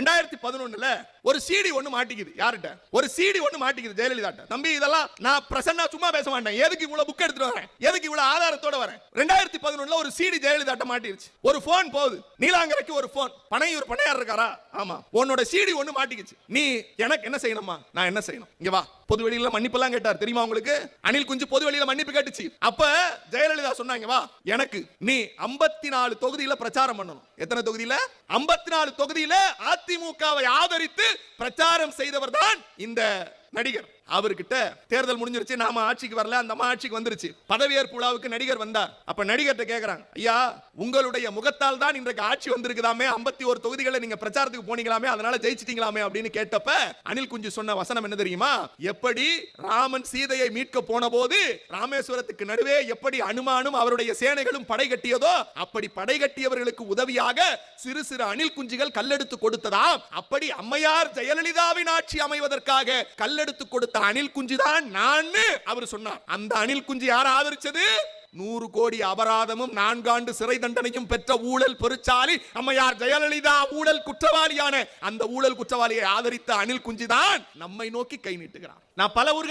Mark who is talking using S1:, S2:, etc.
S1: 2011 ஒரு சிடி ஒன்னு மாட்டிக்குது. யார்கிட்ட? ஒரு சிடி ஒன்னு மாட்டிக்குது ஜெயலலிதா. தம்பி இதெல்லாம் நான் பிரசன்னா சும்மா பேச மாட்டேன். எதுக்கு இவ்வளவு புக் எடுத்துட்டு வரேன்? எதுக்கு இவ்வளவு ஆதாரத்தோட வரேன்? 2011 ஒரு சிடி ஜெயலலிதா மாட்டிருச்சு. ஒரு போன் போகுது. நீலாங்கரைக்கு ஒரு போன். பனையூர் பனையார் இருக்காரா? ஆமா. உன்னோட சிடி ஒன்னு மாட்டிக்கிச்சு. நீ எனக்கு என்ன செய்யணுமா? நான் என்ன செய்யணும்? இங்க வா. பொது வெளியில மன்னிப்பெல்லாம் கேட்டார் தெரியுமா உங்களுக்கு? அனில் குஞ்சு பொது வெளியில மன்னிப்பு கேட்டுச்சு. அப்ப ஜெயலலிதா சொன்னாங்க, வா எனக்கு நீ 54 தொகுதியில பிரச்சாரம் பண்ணணும். எத்தனை தொகுதியில? 54 தொகுதியில அதிமுகவை ஆதரித்து பிரச்சாரம் செய்தவர் தான் இந்த நடிகர். அவர்கிட்ட தேர்தல் முடிஞ்சிருச்சு, நாம ஆட்சிக்கு வரல, அந்த அம்மா ஆட்சிக்கு வந்துருச்சு. பதவியேற்பு விழாவுக்கு நடிகர் வந்தார். அப்ப நடிகர்கிட்ட கேக்குறாங்க, ஐயா உங்களுடைய முகத்தால் தான் இன்றைக்கு ஆட்சி வந்திருக்குதாமே, 51 தொகுதிகளை நீங்க பிரச்சாரத்துக்கு போனீங்களாமே, அதனால ஜெயிச்சிட்டீங்களாமே அப்படின்னு கேட்டப்ப அனில் குஞ்சு சொன்ன வசனம் என்ன தெரியுமா? எப்படி ராமன் சீதையை மீட்க போன போது ராமேஸ்வரத்துக்கு நடுவே எப்படி அனுமானும் அவருடைய சேனைகளும் படை கட்டியதோ, அப்படி படை கட்டியவர்களுக்கு உதவியாக சிறு சிறு அணில் குஞ்சுகள் கல்லெடுத்து கொடுத்ததாம். அப்படி அம்மையார் ஜெயலலிதாவின் ஆட்சி அமைவதற்காக கல்லெடுத்து கொடுத்த அணில் குஞ்சு தான் நான் அவர் சொன்னார். அந்த அணில் குஞ்சு யார் ஆதரிச்சது? 100 கோடி அபராதமும் 4 ஆண்டு சிறை தண்டனையும் பெற்ற ஊழல் பெருச்சாலி அம்மையார் ஜெயலலிதா ஊழல் குற்றவாளியான அந்த ஊழல் குற்றவாளியை ஆதரித்த அணில் குஞ்சு தான் நம்மை நோக்கி கை நீட்டுகிறார். நான் பல ஊர்கள்